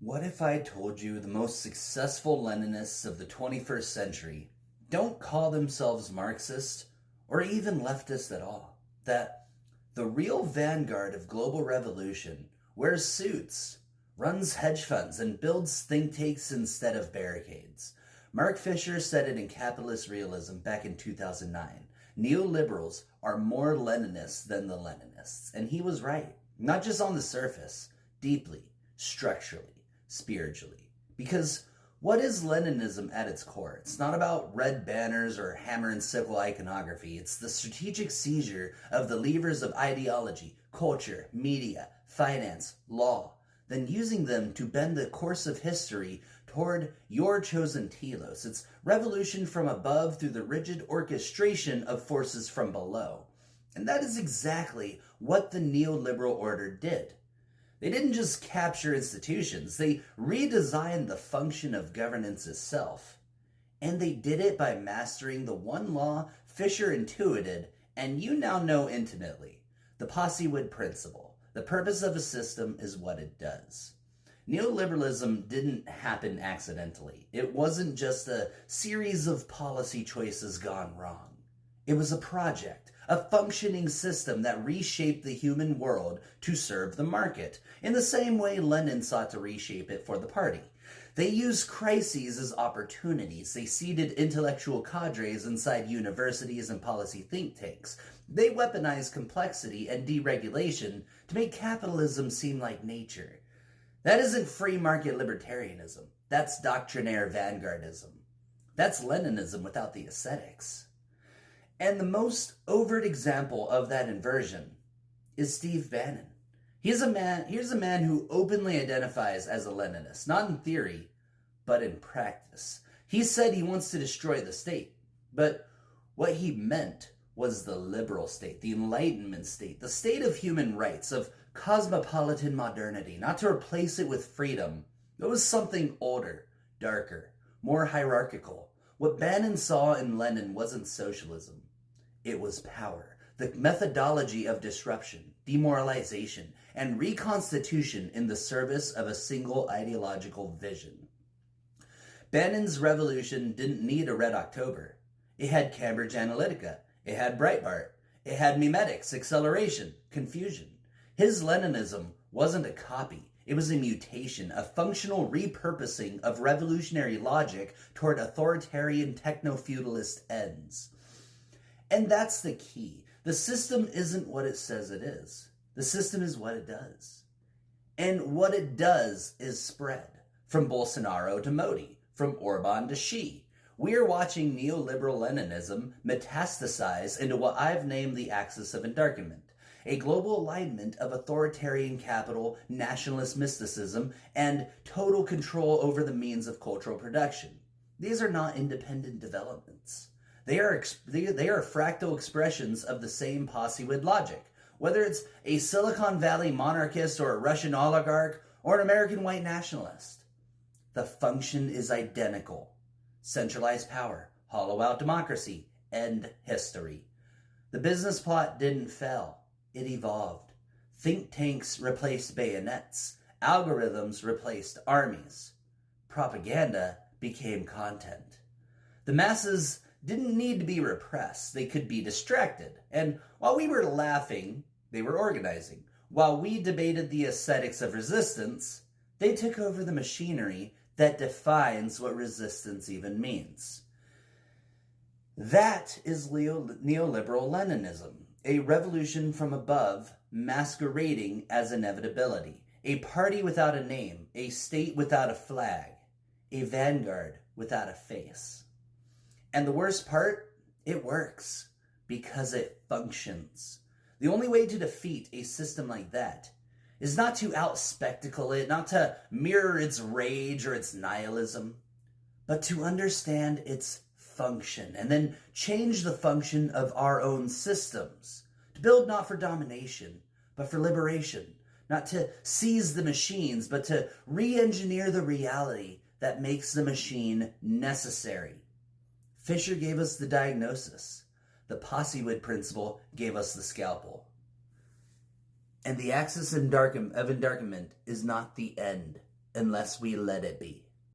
What if I told you the most successful Leninists of the 21st century don't call themselves Marxist or even leftist at all? That the real vanguard of global revolution wears suits, runs hedge funds, and builds think tanks instead of barricades. Mark Fisher said it in Capitalist Realism back in 2009. Neoliberals are more Leninists than the Leninists. And he was right. Not just on the surface, deeply, structurally, spiritually. Because what is Leninism at its core? It's not about red banners or hammer and sickle iconography. It's the strategic seizure of the levers of ideology, culture, media, finance, law, then using them to bend the course of history toward your chosen telos. It's revolution from above through the rigid orchestration of forces from below. And that is exactly what the neoliberal order did. They didn't just capture institutions, they redesigned the function of governance itself. And they did it by mastering the one law Fisher intuited, and you now know intimately, the POSIWID Principle. The purpose of a system is what it does. Neoliberalism didn't happen accidentally. It wasn't just a series of policy choices gone wrong. It was a project, a functioning system that reshaped the human world to serve the market, in the same way Lenin sought to reshape it for the party. They used crises as opportunities. They seeded intellectual cadres inside universities and policy think tanks. They weaponized complexity and deregulation to make capitalism seem like nature. That isn't free market libertarianism. That's doctrinaire vanguardism. That's Leninism without the ascetics. And the most overt example of that inversion is Steve Bannon. Here's a man who openly identifies as a Leninist, not in theory, but in practice. He said he wants to destroy the state, but what he meant was the liberal state, the Enlightenment state, the state of human rights, of cosmopolitan modernity, not to replace it with freedom. It was something older, darker, more hierarchical. What Bannon saw in Lenin wasn't socialism. It was power, the methodology of disruption, demoralization, and reconstitution in the service of a single ideological vision. Bannon's revolution didn't need a Red October. It had Cambridge Analytica. It had Breitbart. It had memetics, acceleration, confusion. His Leninism wasn't a copy. It was a mutation, a functional repurposing of revolutionary logic toward authoritarian techno-feudalist ends. And that's the key. The system isn't what it says it is. The system is what it does. And what it does is spread. From Bolsonaro to Modi, from Orban to Xi. We are watching neoliberal Leninism metastasize into what I've named the Axis of Endarkenment. A global alignment of authoritarian capital, nationalist mysticism, and total control over the means of cultural production. These are not independent developments. They are fractal expressions of the same POSIWID logic, whether it's a Silicon Valley monarchist or a Russian oligarch or an American white nationalist. The function is identical. Centralized power, hollow out democracy, end history. The business plot didn't fail. It evolved. Think tanks replaced bayonets. Algorithms replaced armies. Propaganda became content. The masses didn't need to be repressed. They could be distracted. And while we were laughing, they were organizing. While we debated the aesthetics of resistance, they took over the machinery that defines what resistance even means. That is neoliberal Leninism, a revolution from above masquerading as inevitability, a party without a name, a state without a flag, a vanguard without a face. And the worst part, it works because it functions. The only way to defeat a system like that is not to out-spectacle it, not to mirror its rage or its nihilism, but to understand its function and then change the function of our own systems. To build not for domination, but for liberation. Not to seize the machines, but to re-engineer the reality that makes the machine necessary. Fisher gave us the diagnosis. The POSIWID Principle gave us the scalpel. And the Axis of Endarkenment is not the end. unless we let it be.